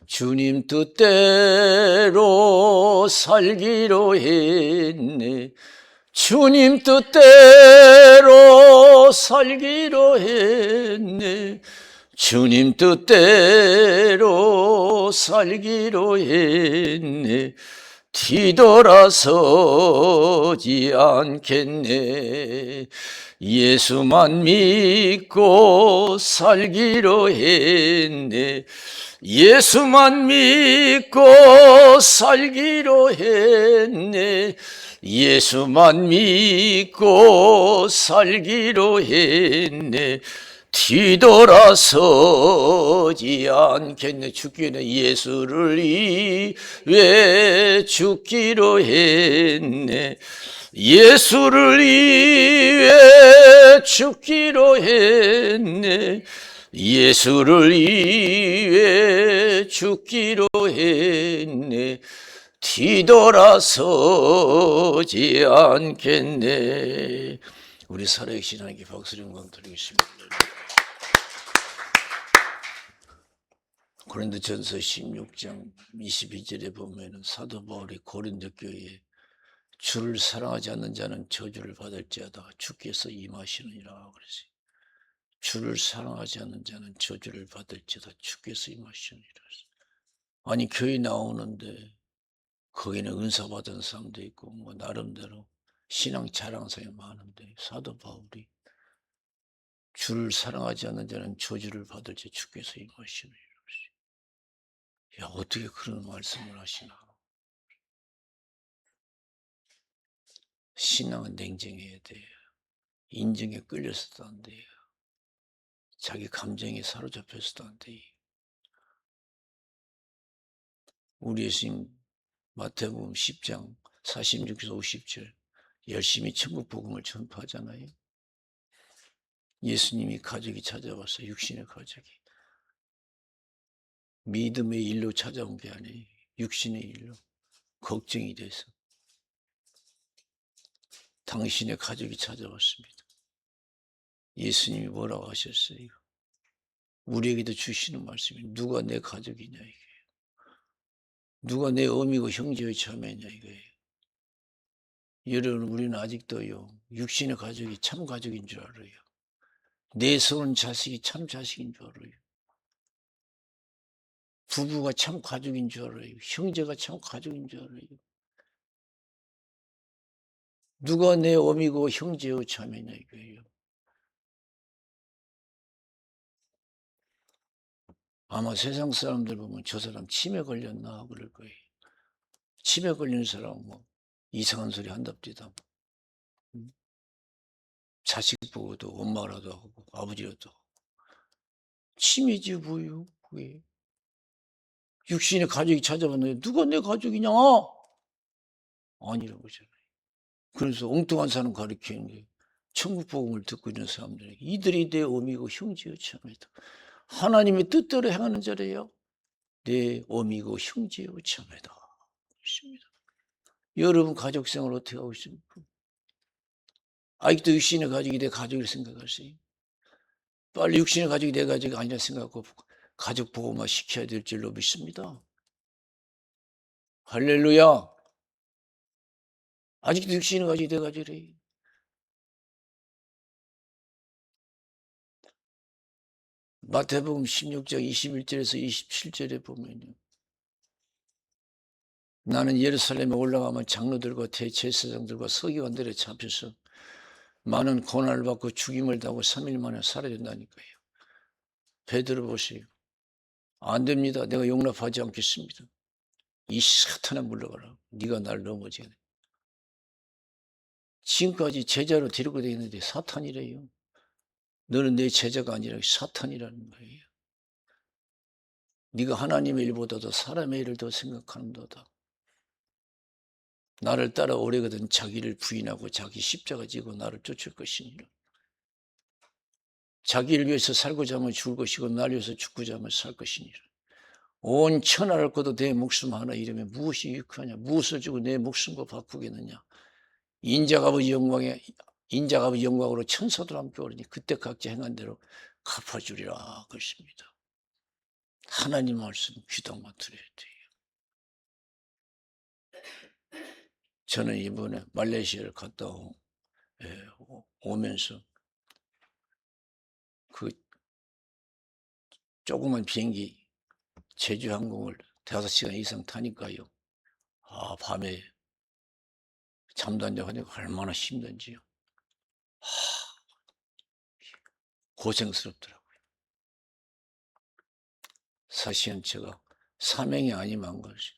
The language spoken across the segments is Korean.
주님 뜻대로 살기로 했네. 주님 뜻대로 살기로 했네. 주님 뜻대로 살기로 했네. 뒤돌아서지 않겠네. 예수만 믿고 살기로 했네. 예수만 믿고 살기로 했네. 예수만 믿고 살기로 했네. 뒤돌아서지 않겠네. 죽기는 예수를 위해 죽기로 했네. 예수를 위해 죽기로 했네. 예수를 위해 죽기로 했네. 뒤돌아서지 않겠네. 우리 살아계신 하나님께 박수를 영광 드리겠습니다. 고린도전서 16장 22절에 보면은 사도 바울이 고린도 교회에 주를 사랑하지 않는 자는 저주를 받을지어다 주께서 임하시느니라 그랬어요. 주를 사랑하지 않는 자는 저주를 받을지어다 주께서 임하시느니라. 아니 교회 나오는데 거기는 은사 받은 사람도 있고 뭐 나름대로 신앙 자랑성이 많은데 사도 바울이 주를 사랑하지 않는 자는 저주를 받을지 주께서 임하시느니라. 야, 어떻게 그런 말씀을 하시나. 신앙은 냉정해야 돼요. 인정에 끌려서도 안 돼요. 자기 감정에 사로잡혀서도 안 돼요. 우리 예수님 마태복음 10장 46에서 50절 열심히 천국 복음을 전파하잖아요. 예수님이 가족이 찾아왔어요. 육신의 가족이. 믿음의 일로 찾아온 게 아니에요. 육신의 일로. 걱정이 돼서. 당신의 가족이 찾아왔습니다. 예수님이 뭐라고 하셨어요? 우리에게도 주시는 말씀이 누가 내 가족이냐 이게. 누가 내 어미고 형제의 자매냐 이거예요. 여러분 우리는 아직도요 육신의 가족이 참 가족인 줄 알아요. 내 손은 자식이 참 자식인 줄 알아요. 부부가 참 가족인 줄 알아요. 형제가 참 가족인 줄 알아요. 누가 내 어미고 형제의 자매냐 이거예요. 아마 세상 사람들 보면 저 사람 치매 걸렸나 그럴 거예요. 치매 걸린 사람 뭐 이상한 소리 한답디다. 자식 보고도 엄마라도 하고 아버지라도 하고. 치매지 뭐예요 그게. 육신의 가족이 찾아봤는데 누가 내 가족이냐? 아니라고 하잖아요. 그래서 엉뚱한 사람 가르치는데 천국 복음을 듣고 있는 사람들에게 이들이 내 어미고 형제요 자매다. 하나님의 뜻대로 행하는 자래요. 내 어미고 형제요 자매다. 그렇습니다. 여러분 가족 생활 어떻게 하고 있습니까? 아직도 육신의 가족이 내 가족을 생각하세요? 빨리 육신의 가족이 내 가족이 아니라 생각하고 가족 보호만 시켜야 될 줄로 믿습니다. 할렐루야. 아직도 육신의 가족이 내 가족이래. 마태복음 16장 21절에서 27절에 보면요. 나는 예루살렘에 올라가면 장로들과 대제사장들과 서기관들에 잡혀서 많은 고난을 받고 죽임을 당하고 3일 만에 사라진다니까요. 베드로 보세요. 안 됩니다. 내가 용납하지 않겠습니다. 이 사탄아 물러가라. 네가 날 넘어지게 돼. 지금까지 제자로 데리고 다니는데 사탄이래요. 너는 내 제자가 아니라 사탄이라는 거예요. 네가 하나님의 일보다도 사람의 일을 더 생각하는도다. 나를 따라 오래거든 자기를 부인하고 자기 십자가 지고 나를 쫓을 것이니라. 자기를 위해서 살고자 하면 죽을 것이고 나를 위해서 죽고자 하면 살 것이니라. 온 천하를 거둬 내 목숨 하나 잃으면 무엇이 유익하냐? 무엇을 주고 내 목숨과 바꾸겠느냐? 인자가 아버지 영광으로 천사들 함께 오르니 그때 각자 행한 대로 갚아주리라 것입니다. 하나님 말씀 귀담아 들어야 돼요. 저는 이번에 말레이시아를 갔다 오면서 그 조그만 비행기 제주항공을 5시간 이상 타니까요. 밤에 잠도 안 자고 하니까 얼마나 힘든지요. 고생스럽더라고요. 사실은 제가 사명이 아니면 것이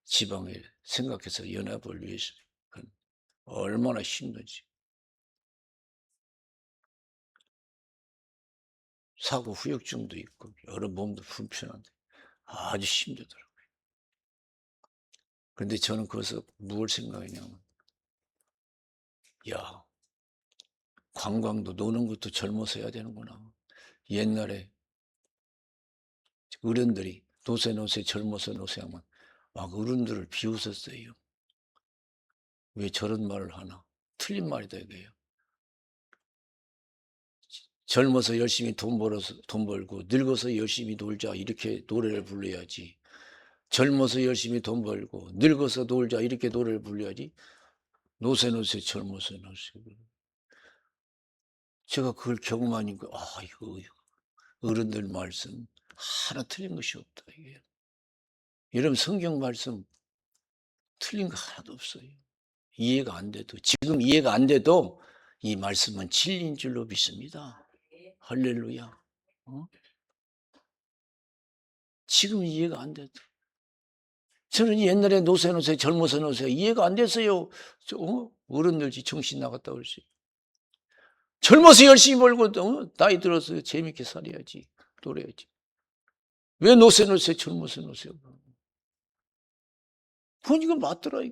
지방에 생각해서 연합을 위해서 얼마나 힘든지. 사고 후유증도 있고 여러 몸도 불편한데 아주 힘들더라고요. 그런데 저는 거기서 뭘 생각했냐면, 야, 관광도 노는 것도 젊어서 해야 되는구나. 옛날에 어른들이 노세 젊어서 노세하면 막 어른들을 비웃었어요. 왜 저런 말을 하나? 틀린 말이다 이거예요. 젊어서 열심히 돈 벌고 늙어서 열심히 놀자 이렇게 노래를 불러야지. 젊어서 열심히 돈 벌고 늙어서 놀자 이렇게 노래를 불러야지. 노세 젊어서 노세. 제가 그걸 경험하니까 이거 어른들 말씀 하나 틀린 것이 없다 이게. 여러분 성경 말씀 틀린 거 하나도 없어요. 이해가 안 돼도, 지금 이해가 안 돼도 이 말씀은 진리인 줄로 믿습니다. 할렐루야. 지금 이해가 안 돼도. 저는 옛날에 노세 젊어서 노세 이해가 안 됐어요. 어른들 정신 나갔다 그러지. 젊어서 열심히 벌고 나이 들어서 재밌게 살아야지, 놀아야지. 왜 노세 젊어서 노세. 보니까 맞더라.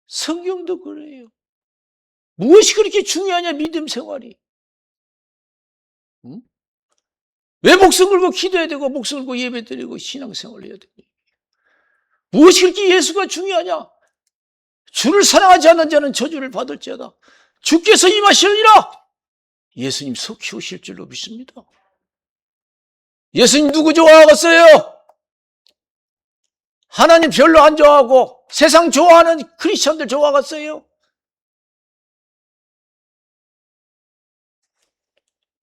성경도 그래요. 무엇이 그렇게 중요하냐 믿음 생활이. 응? 왜 목숨 걸고 기도해야 되고 목숨 걸고 예배 드리고 신앙생활을 해야 되냐. 무엇이 그렇게 예수가 중요하냐. 주를 사랑하지 않는 자는 저주를 받을지어다. 주께서 임하시리라. 예수님 속히 오실 줄로 믿습니다. 예수님 누구 좋아하겠어요? 하나님 별로 안 좋아하고 세상 좋아하는 크리스천들 좋아하겠어요?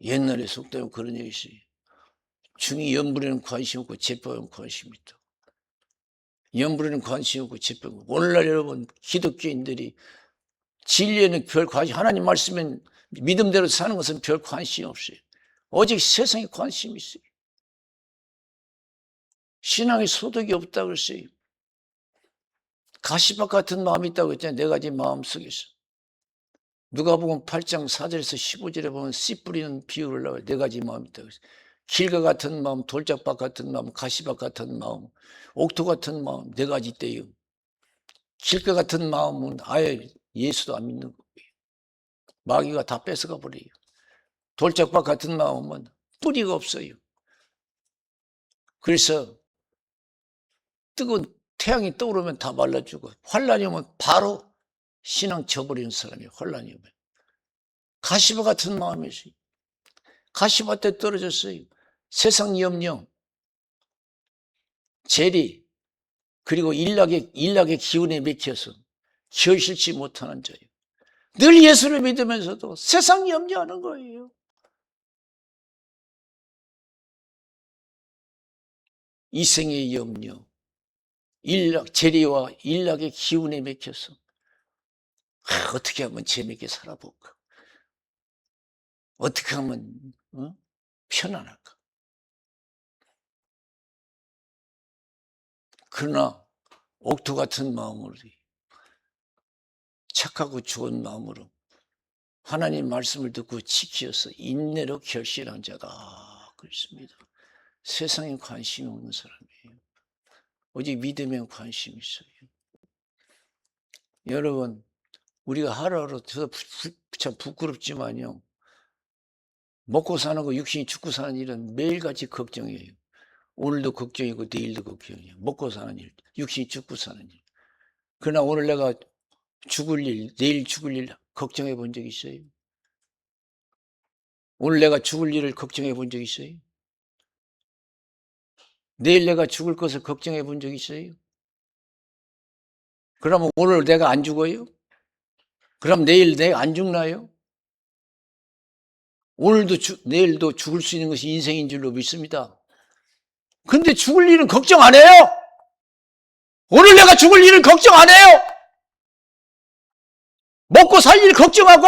옛날에 속되면 그런 얘기 있어요. 중이 연불에는 관심 없고 제법에는 관심이 있다. 연불에는 관심 없고 제법. 오늘날 여러분 기독교인들이 진리에는 별 관심, 하나님 말씀엔 믿음대로 사는 것은 별 관심이 없어요. 오직 세상에 관심이 있어요. 신앙에 소득이 없다고 그랬어요. 가시밭 같은 마음이 있다고 했잖아요. 네 가지 마음 속에서. 누가복음 8장 4절에서 15절에 보면 씨 뿌리는 비유를 나와요. 네 가지 마음이 있다고 했어요. 길가 같은 마음, 돌짝밭 같은 마음, 가시밭 같은 마음, 옥토 같은 마음, 네 가지 있대요. 길가 같은 마음은 아예 예수도 안 믿는 거예요. 마귀가 다 뺏어가 버려요. 돌짝밭 같은 마음은 뿌리가 없어요. 그래서 뜨거운 태양이 떠오르면 다 말라주고 환란이 오면 바로 신앙 져버리는 사람이에요. 환란이 오면. 가시밭 같은 마음이지. 가시밭에 떨어졌어요. 세상 염려, 재리, 그리고 일락의 기운에 맥혀서 결실치 못하는 자예요. 늘 예수를 믿으면서도 세상 염려하는 거예요. 이생의 염려, 재리와 일락의 기운에 맥혀서 어떻게 하면 재밌게 살아볼까? 어떻게 하면 편안할까? 그러나 옥토 같은 마음으로, 착하고 좋은 마음으로 하나님 말씀을 듣고 지켜서 인내로 결실한 자다 그렇습니다. 세상에 관심이 없는 사람이에요. 오직 믿음에 관심이 있어요. 여러분, 우리가 하루하루 참 부끄럽지만요, 먹고 사는 거, 육신이 죽고 사는 일은 매일같이 걱정이에요. 오늘도 걱정이고 내일도 걱정이에요. 먹고 사는 일, 육신이 죽고 사는 일. 그러나 오늘 내가 죽을 일, 내일 죽을 일 걱정해 본 적 있어요? 오늘 내가 죽을 일을 걱정해 본 적 있어요? 내일 내가 죽을 것을 걱정해 본 적 있어요? 그러면 오늘 내가 안 죽어요? 그럼 내일 내가 안 죽나요? 내일도 죽을 수 있는 것이 인생인 줄로 믿습니다. 근데 죽을 일은 걱정 안 해요? 오늘 내가 죽을 일은 걱정 안 해요? 먹고 살 일 걱정하고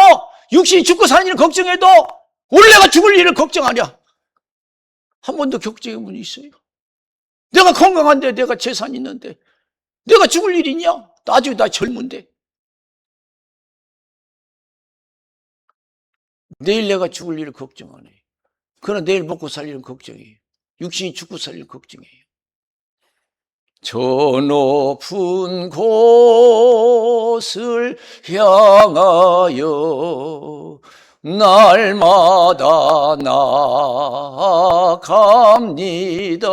육신이 죽고 사는 일을 걱정해도 오늘 내가 죽을 일을 걱정하냐? 한 번도 걱정해 본 적 있어요? 내가 건강한데, 내가 재산 있는데 내가 죽을 일이 있냐? 아직 나 젊은데. 내일 내가 죽을 일을 걱정 안 해요. 그러나 내일 먹고 살 일은 걱정해요. 육신이 죽고 살 일은 걱정해요. 저 높은 곳을 향하여 날마다 나아갑니다.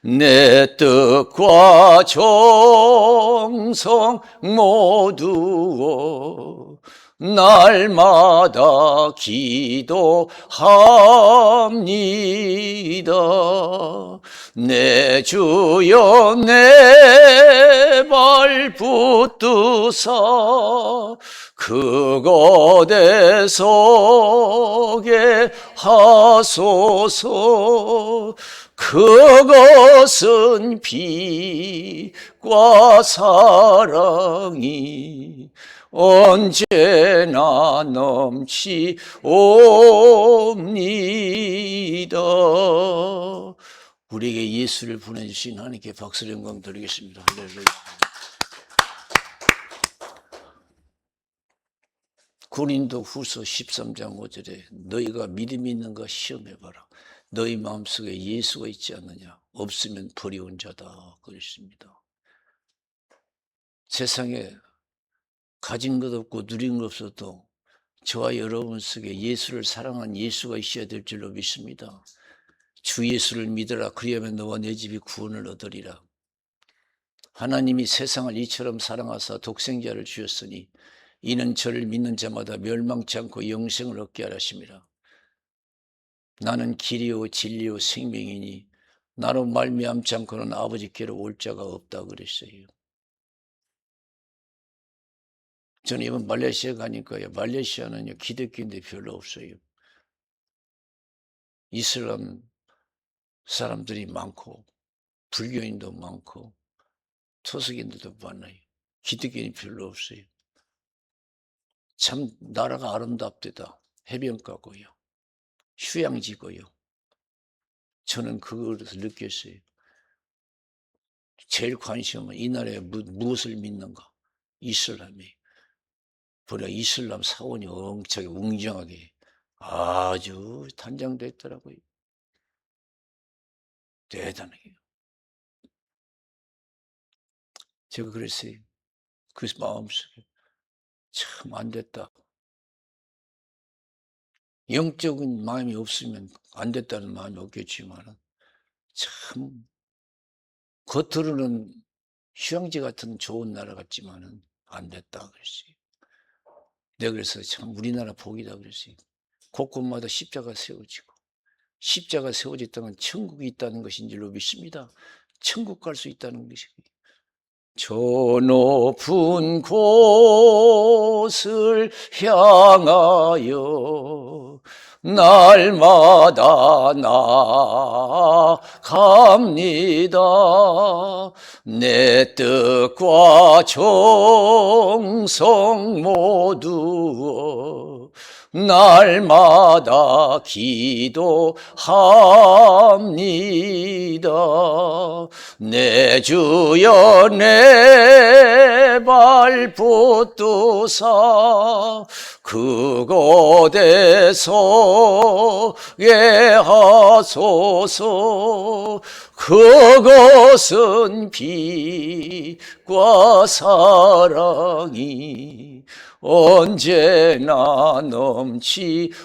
내 뜻과 정성 모두어 날마다 기도합니다. 내 주여 내 발 붙드사 그곳에 서게 하소서. 그것은 빛과 사랑이 언제나 넘치옵니다. 우리에게 예수를 보내주신 하나님께 박수를 영광 드리겠습니다. 할렐루야. 고린도 후서 13장 5절에 너희가 믿음이 있는가 시험해봐라. 너희 마음속에 예수가 있지 않느냐? 없으면 버리운 자다. 그랬습니다. 세상에 가진 것 없고 누린 것 없어도 저와 여러분 속에 예수를 사랑한 예수가 있어야 될 줄로 믿습니다. 주 예수를 믿으라. 그리하면 너와 내 집이 구원을 얻으리라. 하나님이 세상을 이처럼 사랑하사 독생자를 주셨으니 이는 저를 믿는 자마다 멸망치 않고 영생을 얻게 하라 하심이라. 나는 길이요 진리요 생명이니 나로 말미암지 않고는 아버지께로 올 자가 없다 그랬어요. 저는 이번 말레이시아 가니까요, 말레이시아는요 기독교인들이 별로 없어요. 이슬람 사람들이 많고 불교인도 많고 토속인들도 많아요. 기독교인이 별로 없어요. 참 나라가 아름답대다. 해변가고요, 휴양지고요. 저는 그것을 느꼈어요. 제일 관심은 이 나라에 무엇을 믿는가? 이슬람이. 보니까 이슬람 사원이 엄청 웅장하게 아주 단장됐더라고요. 대단해요. 제가 그랬어요. 그 마음속에 참 안 됐다. 영적인 마음이 없으면 안 됐다는 마음이 없겠지만 참 겉으로는 휴양지 같은 좋은 나라 같지만은 안 됐다 그랬어요. 내가 그래서 참 우리나라 복이다 그랬어요. 곳곳마다 십자가 세워지고 십자가 세워졌다면 천국이 있다는 것인 줄로 믿습니다. 천국 갈 수 있다는 것이고요. 저 높은 곳을 향하여 날마다 나아갑니다. 내 뜻과 정성 모두 날마다 기도합니다. 내 주여 내 발 붙드사 그곳에 서게 하소서. 그것은 빛과 사랑이 언제나 넘치옵니다.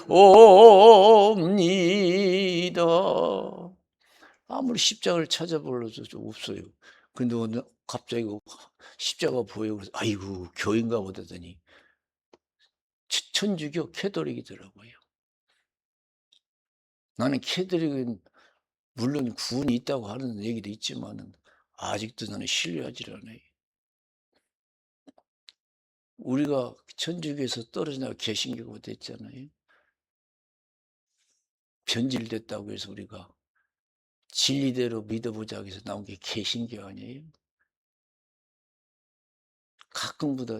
아무리 십자가를 찾아보려도 좀 없어요. 근데 오늘 갑자기 십자가 보여요. 그래서 아이고 교인가 보다더니 천주교 캐톨릭이더라고요. 나는 캐톨릭은 물론 구원이 있다고 하는 얘기도 있지만은 아직도 나는 신뢰하지 않아요. 우리가 천주교에서 떨어지나 개신교가 됐잖아요. 변질됐다고 해서 우리가 진리대로 믿어보자 해서 나온 게 개신교 아니에요? 가끔보다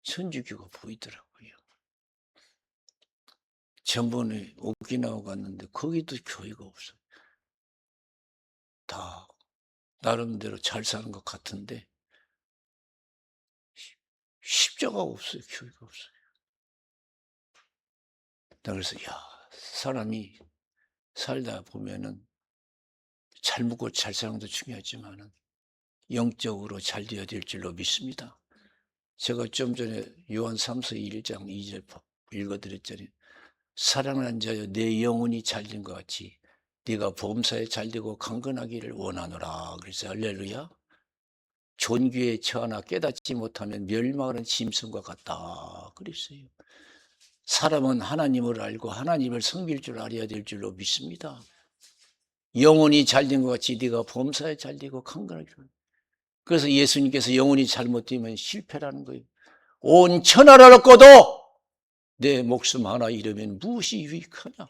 천주교가 보이더라고요. 전번에 오키나와 갔는데 거기도 교회가 없어요. 다 나름대로 잘 사는 것 같은데 십자가가 없어요. 교회가 없어요. 나 그래서 사람이 살다 보면은 잘 먹고 잘 사는 것도 중요하지만은 영적으로 잘 되어야 될 줄로 믿습니다. 제가 좀 전에 요한 3서 1장 2절 읽어드렸잖아요. 사랑하는 자여 내 영혼이 잘된 것 같이 네가 범사에 잘되고 강건하기를 원하노라. 그래서 할렐루야. 존귀에 처하나 깨닫지 못하면 멸망하는 짐승과 같다. 그랬어요. 사람은 하나님을 알고 하나님을 섬길 줄 알아야 될 줄로 믿습니다. 영혼이 잘된 것 같이 네가 범사에 잘되고 강건하게. 그래서 예수님께서 영혼이 잘못되면 실패라는 거예요. 온 천하를 얻고도 내 목숨 하나 잃으면 무엇이 유익하냐?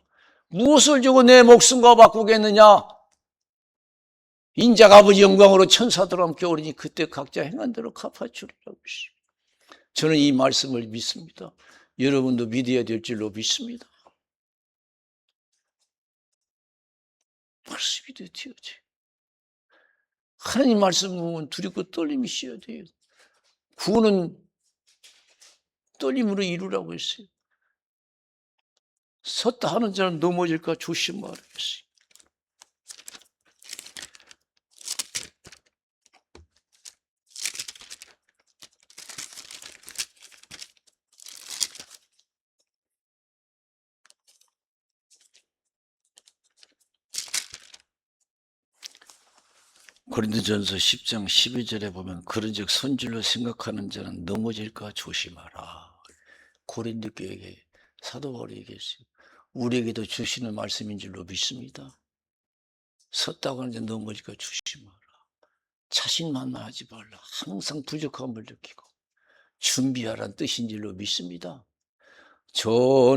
무엇을 주고 내 목숨과 바꾸겠느냐? 인자 아버지 영광으로 천사들 함께 오르니 그때 각자 행한 대로 갚아주리라고 했습니다. 저는 이 말씀을 믿습니다. 여러분도 믿어야 될 줄로 믿습니다. 말씀이 되어야지. 하나님 말씀은 두렵고 떨림이 있어야 돼요. 구원은 떨림으로 이루라고 했어요. 섰다 하는 자는 넘어질까 조심하라 했어요. 고린도전서 10장 12절에 보면 그런즉 선질로 생각하는 자는 넘어질까 조심하라. 고린도 교회에 사도 바울이 얘기했어요. 우리에게도 주시는 말씀인 줄로 믿습니다. 섰다고 하는데 넘어질까 조심하라. 자신만만하지 말라. 항상 부족함을 느끼고 준비하라는 뜻인 줄로 믿습니다. 저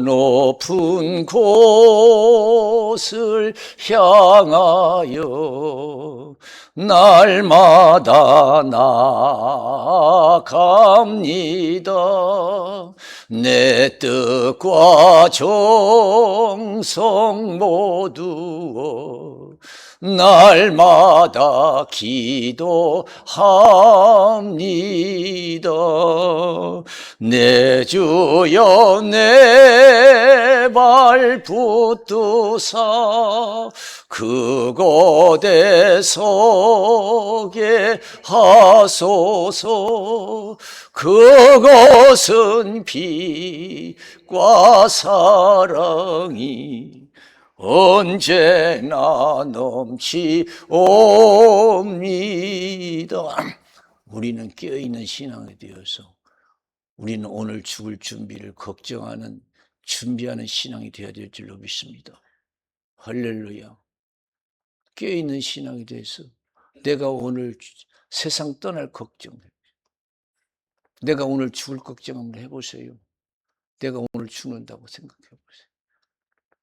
높은 곳을 향하여 날마다 나아갑니다. 내 뜻과 정성 모두어 날마다 기도합니다. 내 주여 내 발 붙드사 그곳에 서게 하소서. 그것은 빛과 사랑이 언제나 넘치옵니다. 우리는 깨어있는 신앙이 되어서 우리는 오늘 죽을 준비를 걱정하는 준비하는 신앙이 되어야 될 줄로 믿습니다. 할렐루야. 깨어있는 신앙이 돼서 내가 오늘 세상 떠날 걱정, 내가 오늘 죽을 걱정 한번 해보세요. 내가 오늘 죽는다고 생각해 보세요.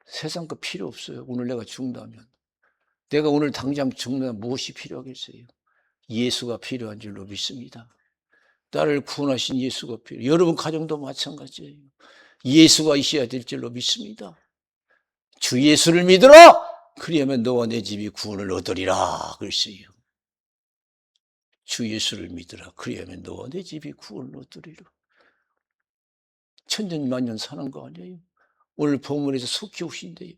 세상 거 필요 없어요. 오늘 내가 죽는다면. 내가 오늘 당장 죽는다면 무엇이 필요하겠어요? 예수가 필요한 줄로 믿습니다. 나를 구원하신 예수가 필요해요. 여러분 가정도 마찬가지예요. 예수가 있어야 될 줄로 믿습니다. 주 예수를 믿으라! 그리하면 너와 내 집이 구원을 얻으리라. 그랬어요. 주 예수를 믿으라. 그리하면 너와 내 집이 구원을 얻으리라. 천년만년 사는 거 아니에요? 오늘 본문에서 속히 오신대요.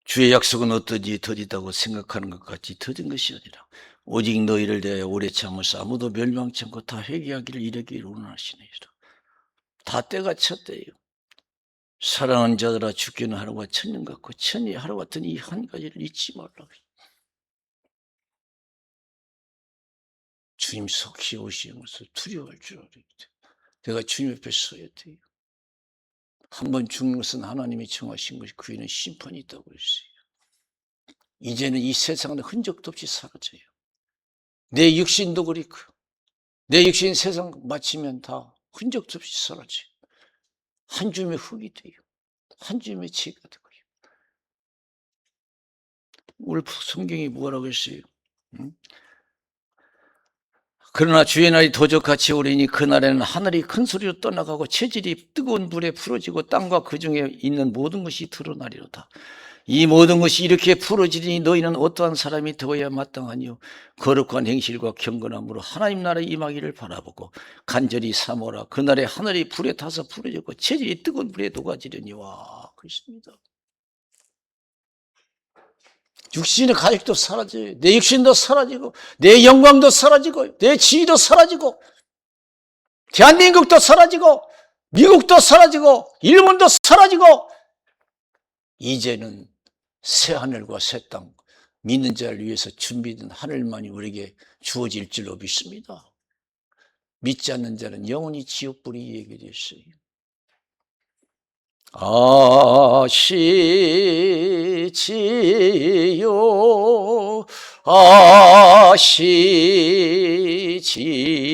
주의 약속은 어떠지 더디다고 생각하는 것 같이 더딘 것이 아니라 오직 너희를 대하여 오래 참으사 아무도 멸망치 않고 다 회개하기를 이르기를 원하시니라. 다 때가 찼대요. 사랑하는 자들아 죽기는 하루가 천년 같고 천이 하루 같은 이 한 가지를 잊지 말라. 주님 속히 오시는 것을 두려워할 줄 알아야 돼. 내가 주님 앞에 서야 돼요. 한번 죽는 것은 하나님이 정하신 것이 그 위에는 심판이 있다고 했어요. 이제는 이 세상은 흔적도 없이 사라져요. 내 육신도 그렇고 내 육신 세상 마치면 다 흔적도 없이 사라져요. 한 줌의 흙이 돼요. 한 줌의 지가 되고요. 오늘 성경이 뭐라고 했어요? 그러나 주의 날이 도적같이 오리니 그날에는 하늘이 큰 소리로 떠나가고 체질이 뜨거운 불에 풀어지고 땅과 그 중에 있는 모든 것이 드러나리로다. 이 모든 것이 이렇게 풀어지니 너희는 어떠한 사람이 되어야 마땅하니요 거룩한 행실과 경건함으로 하나님 나라에 임하기를 바라보고 간절히 사모라. 그날에 하늘이 불에 타서 풀어지고 체질이 뜨거운 불에 녹아지려니와. 그렇습니다. 육신의 가족도 사라져요. 내 육신도 사라지고 내 영광도 사라지고 내 지위도 사라지고 대한민국도 사라지고 미국도 사라지고 일본도 사라지고 이제는 새 하늘과 새 땅, 믿는 자를 위해서 준비된 하늘만이 우리에게 주어질 줄로 믿습니다. 믿지 않는 자는 영원히 지옥불이 얘기되어 있어요. 아시지요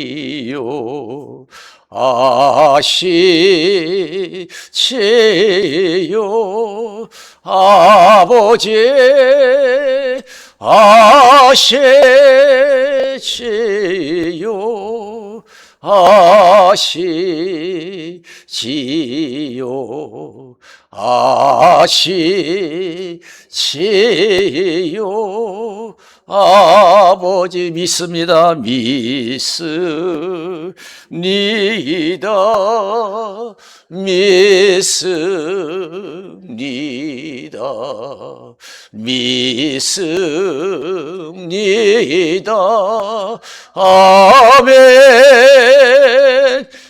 아시지요 아시지요 아버지 아시지요 아시지요 아시지요 아버지 믿습니다. 믿습니다. 믿습니다. 믿습니다. 아멘.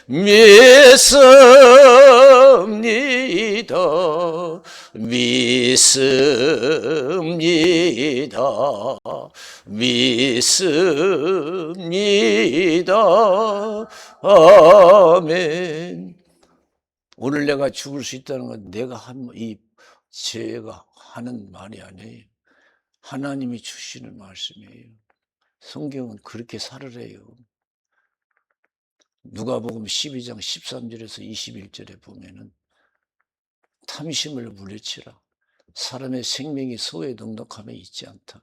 믿습니다. 믿습니다. 믿습니다. 아멘. 오늘 내가 죽을 수 있다는 건 내가 한 이 제가 하는 말이 아니에요. 하나님이 주시는 말씀이에요. 성경은 그렇게 살으래요. 누가복음 12장 13절에서 21절에 보면은 탐심을 물리치라. 사람의 생명이 소의 넉넉함에 있지 않다.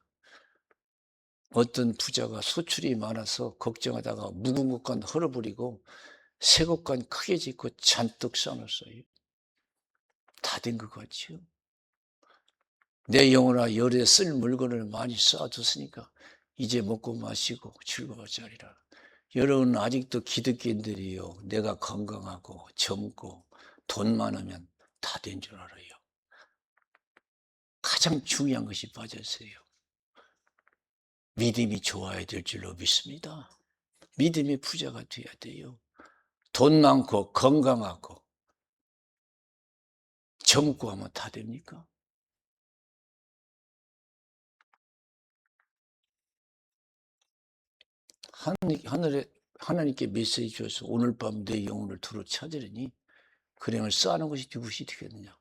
어떤 부자가 소출이 많아서 걱정하다가 묵은 것간 헐어버리고 새 것간 크게 짓고 잔뜩 쌓아놨어요. 다 된 것 같지요. 내 영혼아 열에 쓸 물건을 많이 쌓아뒀으니까 이제 먹고 마시고 즐거워하리라. 여러분 아직도 기득권들이요. 내가 건강하고 젊고 돈 많으면 다 된 줄 알아요. 가장 중요한 것이 빠졌어요. 믿음이 좋아야 될 줄로 믿습니다. 믿음의 부자가 돼야 돼요. 돈 많고 건강하고 젊고 하면 다 됩니까? 하늘에 하나님께 메시지 주어서 오늘 밤 내 영혼을 두루 찾으려니 그령을 쌓는 것이 누구시 되겠느냐.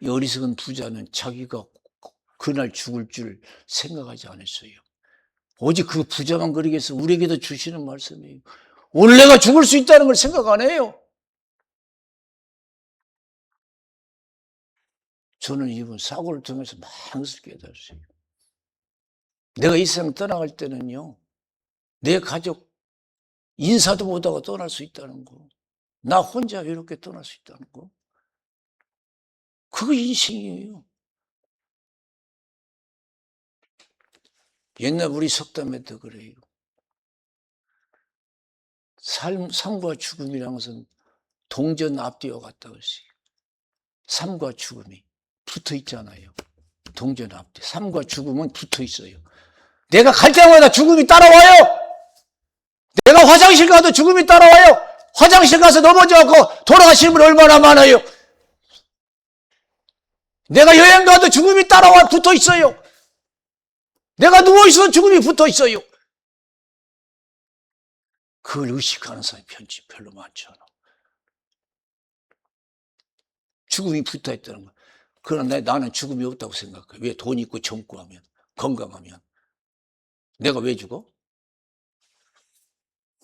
이 어리석은 부자는 자기가 그날 죽을 줄 생각하지 않았어요. 오직 그 부자만 그러겠어. 우리에게도 주시는 말씀이에요. 오늘 내가 죽을 수 있다는 걸 생각 안 해요. 저는 이번 사고를 통해서 많은 것을 깨달았어요. 내가 이 세상 떠나갈 때는요, 내 가족 인사도 못하고 떠날 수 있다는 거, 나 혼자 이렇게 떠날 수 있다는 거, 그거 인생이에요. 옛날 우리 석담에도 그래요. 삶과 죽음이라는 것은 동전 앞뒤와 같다고 했어요. 삶과 죽음이 붙어 있잖아요. 동전 앞뒤. 삶과 죽음은 붙어 있어요. 내가 갈 때마다 죽음이 따라와요. 내가 화장실 가도 죽음이 따라와요. 화장실 가서 넘어져갖고 돌아가시는 분 얼마나 많아요. 내가 여행 가도 죽음이 따라와 붙어 있어요. 내가 누워있어도 죽음이 붙어 있어요. 그걸 의식하는 사람이 별로 많지 않아. 죽음이 붙어 있다는 거야. 그러나 나는 죽음이 없다고 생각해. 왜? 돈 있고 젊고 하면, 건강하면. 내가 왜 죽어?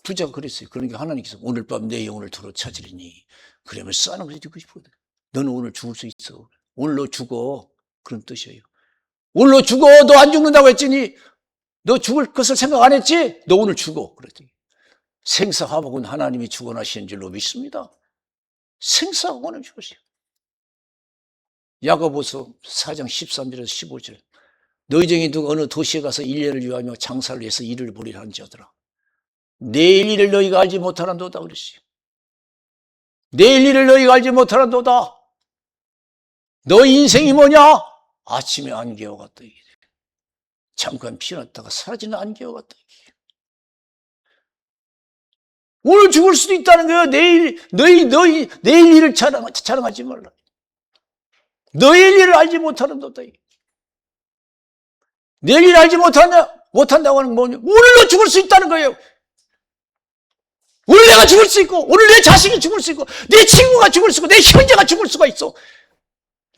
부자가 그랬어요. 그러니까 하나님께서 오늘 밤 내 영혼을 도로 찾으리니 그러면 싸는 것이 듣고 싶거든. 너는 오늘 죽을 수 있어. 오늘 너 죽어. 그런 뜻이에요. 오늘 너 죽어. 너 안 죽는다고 했더니 너 죽을 것을 생각 안 했지? 너 오늘 죽어. 그랬더니 생사화복은 하나님이 주관하시는 줄로 믿습니다. 생사화복은 죽으세요. 야고보서 4장 13절에서 15절. 너희 중에 누가 어느 도시에 가서 1년을 유하며 장사를 해서 일을 벌이라 하는 자들아. 내일 일을 너희가 알지 못하는도다 그랬어요. 내일 일을 너희가 알지 못하는도다. 너 인생이 뭐냐? 아침에 안개와 같다. 잠깐 피어났다가 사라지는 안개와 같다. 오늘 죽을 수도 있다는 거예요. 내일 일을 자랑하지 말라. 너의 일을 알지 못하는도다. 내일 일 알지 못한다고 하는 건 뭐냐? 오늘 너 죽을 수 있다는 거예요. 오늘 내가 죽을 수 있고, 오늘 내 자식이 죽을 수 있고, 내 친구가 죽을 수 있고, 내 형제가 죽을 수가 있어.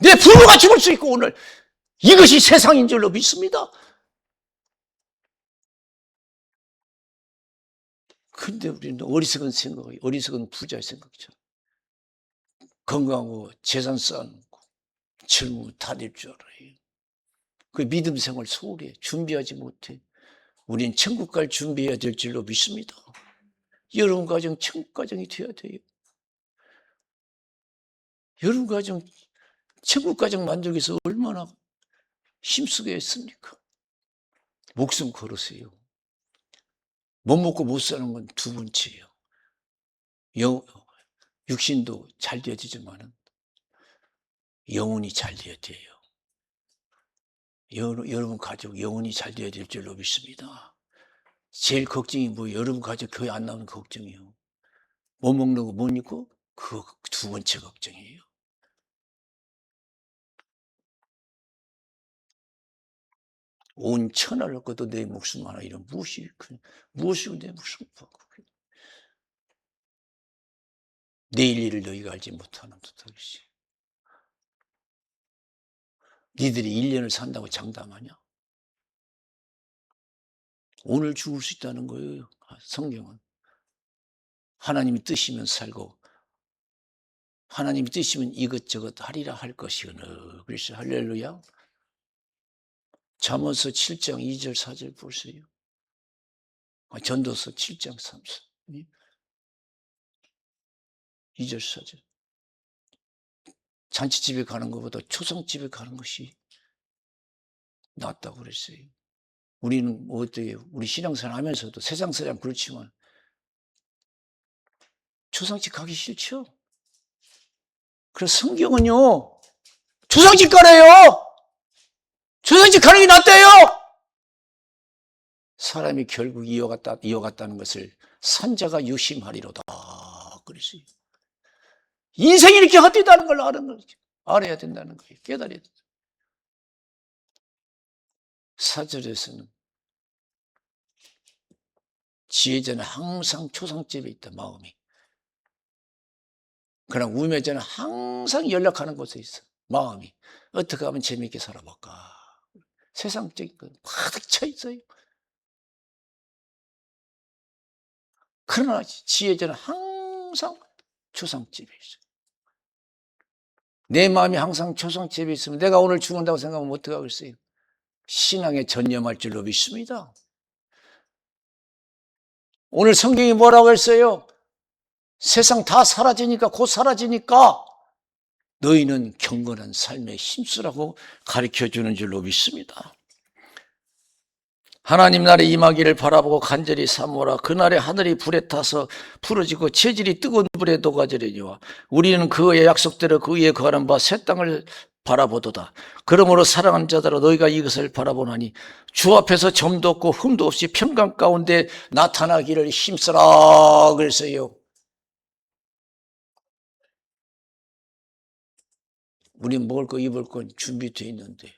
내 부모가 죽을 수 있고, 오늘. 이것이 세상인 줄로 믿습니다. 근데 우리는 어리석은 생각이, 어리석은 부자의 생각이죠. 건강하고 재산 쌓아놓고 젊으면 다 될 줄 알아요. 그 믿음 생활 소홀히 해. 준비하지 못해. 우린 천국 갈 준비해야 될 줄로 믿습니다. 여러분 가정 천국 가정이 되어야 돼요. 여러분 가정 천국 가정 만들기 위해서 얼마나 힘쓰게 했습니까? 목숨 걸으세요. 못 먹고 못 사는 건 두 번째예요. 육신도 잘 되어지지만은 영혼이 잘 되어야 돼요. 여러분 가족 영혼이 잘 되어야 될 줄로 믿습니다. 제일 걱정이 뭐예요? 여러분 가족 교회 안 나오는 걱정이에요. 못 먹는 거 못 입고 그 두 번째 걱정이에요. 온 천하를 얻고도 내 목숨 하나 잃으면 무엇이고 내 목숨 받고 내일 일을 너희가 알지 못하는 듯하겠지. 니들이 1년을 산다고 장담하냐? 오늘 죽을 수 있다는 거예요. 성경은. 하나님이 뜻이면 살고 하나님이 뜻이면 이것저것 하리라 할 것이거늘. 그래서 할렐루야. 잠언서 7장 2절 4절 보세요. 전도서 7장 3절 2절 4절. 잔치집에 가는 것보다 초상집에 가는 것이 낫다고 그랬어요. 우리는 뭐 어때요? 우리 신앙생활 하면서도 세상 사람 그렇지만 초상집 가기 싫죠? 그래서 성경은요, 초상집 가래요! 초상집 가는 게 낫대요! 사람이 결국 이어갔다는 것을 산자가 유심하리로다. 그랬어요. 인생이 이렇게 헛되다는 걸 알아야 된다는 거예요. 깨달아야 된다. 4절에서는 지혜자는 항상 초상집에 있다, 마음이. 그러나 우매자는 항상 연락하는 곳에 있어, 마음이. 어떻게 하면 재미있게 살아볼까? 세상적인 건 가득 차 있어요. 그러나 지혜자는 항상 초상집에 있어요. 내 마음이 항상 초상집에 있으면 내가 오늘 죽는다고 생각하면 어떡하겠어요? 신앙에 전념할 줄로 믿습니다. 오늘 성경이 뭐라고 했어요? 세상 다 사라지니까, 곧 사라지니까 너희는 경건한 삶에 힘쓰라고 가르쳐주는 줄로 믿습니다. 하나님 나라에 임하기를 바라보고 간절히 사모하라. 그날에 하늘이 불에 타서 부러지고 체질이 뜨거운 불에 녹아지려니와 우리는 그의 약속대로 그 위에 거하는 바 새 땅을 바라보도다. 그러므로 사랑하는 자들아 너희가 이것을 바라보나니 주 앞에서 점도 없고 흠도 없이 평강 가운데 나타나기를 힘쓰라 그랬어요. 우린 먹을 거 입을 건 준비되어 있는데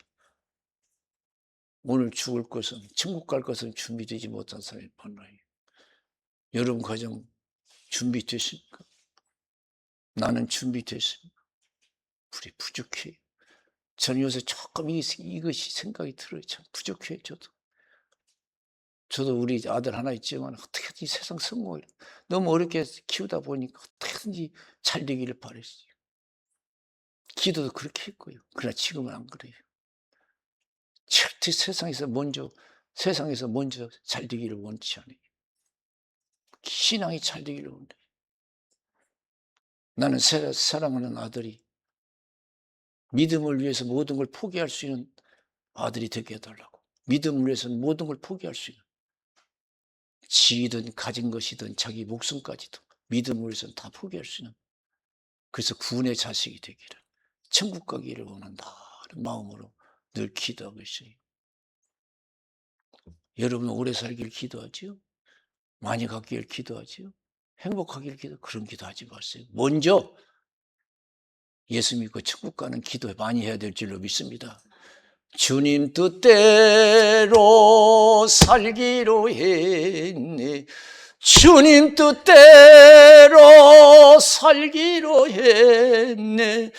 오늘 죽을 것은, 천국 갈 것은 준비되지 못한 사람이 많아요. 여러분 가정 준비됐습니까? 나는 준비됐습니까? 우리 부족해요. 저는 요새 조금 이것이 생각이 들어요. 참 부족해요. 저도 우리 아들 하나 있지만 어떻게든지 세상 성공을 너무 어렵게 키우다 보니까 어떻게든지 잘 되기를 바랬어요. 기도도 그렇게 했고요. 그러나 지금은 안 그래요. 절대 세상에서 먼저 잘 되기를 원치 않아요. 신앙이 잘 되기를 원해요. 나는 사랑하는 아들이 믿음을 위해서 모든 걸 포기할 수 있는 아들이 되게 해달라고. 믿음을 위해서는 모든 걸 포기할 수 있는, 지이든 가진 것이든 자기 목숨까지도 믿음을 위해서는 다 포기할 수 있는, 그래서 구원의 자식이 되기를, 천국 가기를 원한다는 마음으로 늘 기도하고 있어요. 여러분 오래 살기를 기도하지요? 많이 갖기를 기도하지요? 행복하기를 그런 기도하지 마세요. 먼저 예수 믿고 천국 가는 기도 많이 해야 될 줄로 믿습니다. 주님 뜻대로 살기로 했네. 주님 뜻대로 살기로 했네.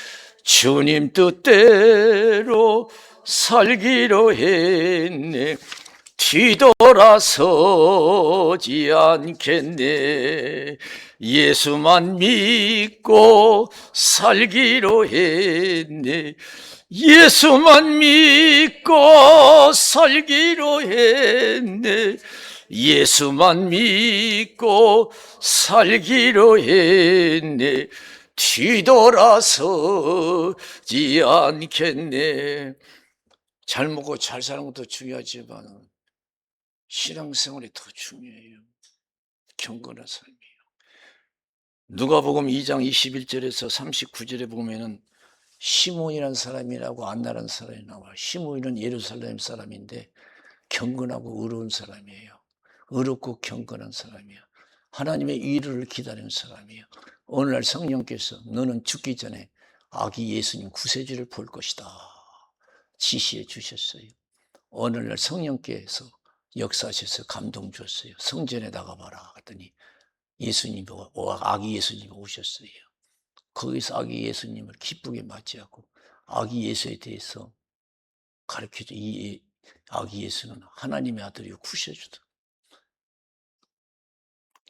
주님 뜻대로 살기로 했네. 뒤돌아서지 않겠네. 예수만 믿고 살기로 했네. 예수만 믿고 살기로 했네. 예수만 믿고 살기로 했네. 뒤돌아서지 않겠네. 잘 먹고 잘 사는 것도 중요하지만 신앙생활이 더 중요해요. 경건한 삶이에요. 누가복음 2장 21절에서 39절에 보면은 시몬이라는 사람이라고 안나라는 사람이 나와요. 시몬은 예루살렘 사람인데 경건하고 의로운 사람이에요. 의롭고 경건한 사람이에요. 하나님의 일을 기다리는 사람이에요. 어느 날 성령께서 너는 죽기 전에 아기 예수님 구세주를 볼 것이다 지시해 주셨어요. 어느 날 성령께서 역사하셔서 감동 주었어요. 성전에 나가봐라 하더니 아기 예수님이 오셨어요. 거기서 아기 예수님을 기쁘게 맞이하고 아기 예수에 대해서 가르쳐줘. 이 아기 예수는 하나님의 아들이요 구세주다.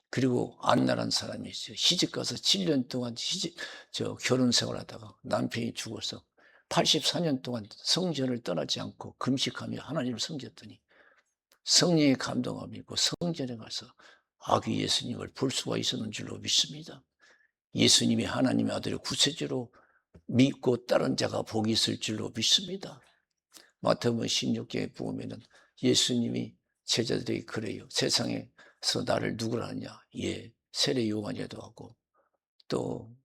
그리고 안나라는 사람이 있어요. 시집가서 7년 동안 결혼 생활하다가 남편이 죽어서 84년 동안 성전을 떠나지 않고 금식하며 하나님을 섬겼더니 성령의 감동함이 있고 성전에 가서 아기 예수님을 볼 수가 있었는 줄로 믿습니다. 예수님이 하나님의 아들의 구세주로 믿고 따른 자가 복이 있을 줄로 믿습니다. 마태복음 16장에 보면은 예수님이 제자들에게 그래요. 세상에서 나를 누구라 하냐? 세례 요한이라도 하고 또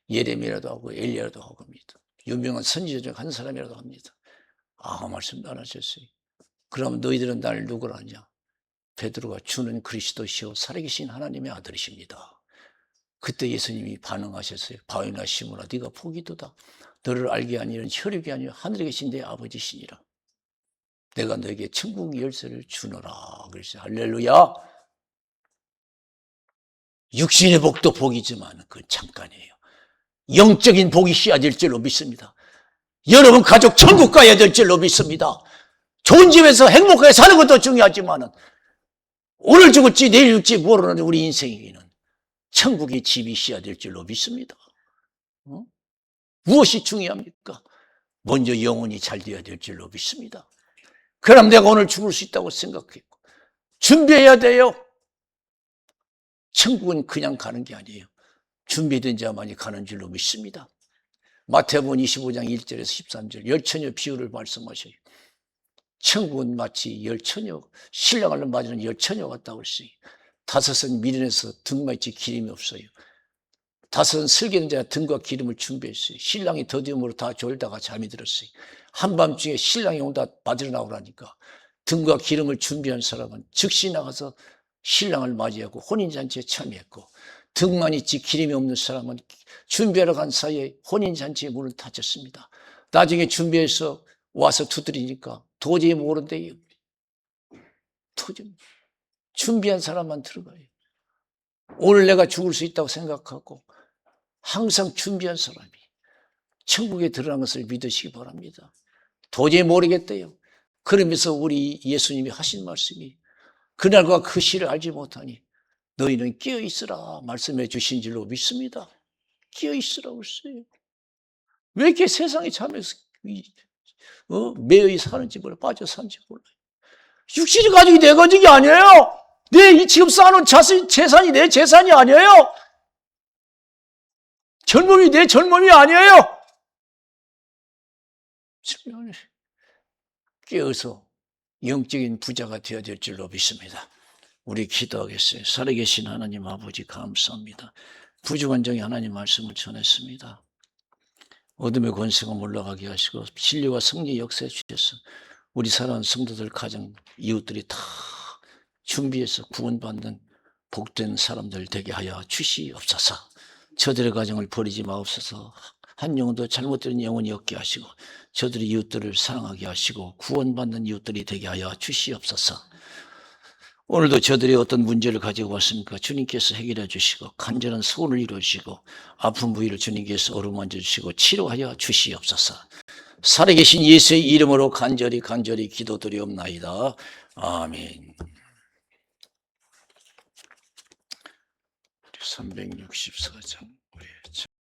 예레미야라도 하고 엘리야라도 하고 합니다. 유명한 선지자 중 한 사람이라도 합니다. 아무 말씀도 안 하셨어요. 그러면 너희들은 나를 누구라 하냐? 베드로가 주는 그리스도시요 살아계신 하나님의 아들이십니다. 그때 예수님이 반응하셨어요. 바요나 시몬아 네가 포기도다. 너를 알게 아니는 혈육이 아니라 하늘에 계신 내 아버지시니라. 내가 너에게 천국 열쇠를 주노라. 그랬어요. 할렐루야. 육신의 복도 복이지만 그건 잠깐이에요. 영적인 복이 씨앗일 줄로 믿습니다. 여러분 가족 천국 가야 될 줄로 믿습니다. 좋은 집에서 행복하게 사는 것도 중요하지만 오늘 죽을지 내일 죽을지 모르는 우리 인생에게는 천국의 집이 씨앗일 줄로 믿습니다. 무엇이 중요합니까? 먼저 영혼이 잘 되어야 될 줄로 믿습니다. 그럼 내가 오늘 죽을 수 있다고 생각했고 준비해야 돼요. 천국은 그냥 가는 게 아니에요. 준비된 자만이 가는 줄로 믿습니다. 마태복음 25장 1절에서 13절 열처녀 비유를 말씀하셔요. 천국은 마치 열처녀, 신랑을 맞이는 열처녀 같다고 했어요. 다섯은 미련해서 등마치 기름이 없어요. 다섯은 슬기는 자가 등과 기름을 준비했어요. 신랑이 더디움으로 다 졸다가 잠이 들었어요. 한밤중에 신랑이 온다 받으러 나오라니까 등과 기름을 준비한 사람은 즉시 나가서 신랑을 맞이하고 혼인잔치에 참여했고 등만 있지 기름이 없는 사람은 준비하러 간 사이에 혼인잔치의 문을 닫혔습니다. 나중에 준비해서 와서 두드리니까 도저히 모른대요. 도저히 준비한 사람만 들어가요. 오늘 내가 죽을 수 있다고 생각하고 항상 준비한 사람이 천국에 들어간 것을 믿으시기 바랍니다. 도저히 모르겠대요. 그러면서 우리 예수님이 하신 말씀이 그날과 그 시를 알지 못하니 너희는 깨어있으라 말씀해 주신 줄로 믿습니다. 깨어있으라고 했어요. 왜 이렇게 세상에 참여해서 매여 사는지 몰라, 빠져 사는지 몰라요. 육신이 가족이 내 가족이 아니에요. 내 지금 쌓아놓은 재산이 내 재산이 아니에요. 젊음이 내 젊음이 아니에요. 깨어서 영적인 부자가 되어야 될 줄로 믿습니다. 우리 기도하겠어요. 살아계신 하나님 아버지 감사합니다. 부족한 중에 하나님 말씀을 전했습니다. 어둠의 권세가 몰락하게 하시고 진리와 성리 역사해 주셔서 우리 사랑하는 성도들 가정 이웃들이 다 준비해서 구원받는 복된 사람들 되게 하여 주시옵소서. 저들의 가정을 버리지 마옵소서. 한 영혼도 잘못된 영혼이 없게 하시고 저들의 이웃들을 사랑하게 하시고 구원받는 이웃들이 되게 하여 주시옵소서. 오늘도 저들이 어떤 문제를 가지고 왔습니까? 주님께서 해결해 주시고 간절한 소원을 이루어 주시고 아픈 부위를 주님께서 어루만져 주시고 치료하여 주시옵소서. 살아계신 예수의 이름으로 간절히 기도드리옵나이다. 아멘. 364장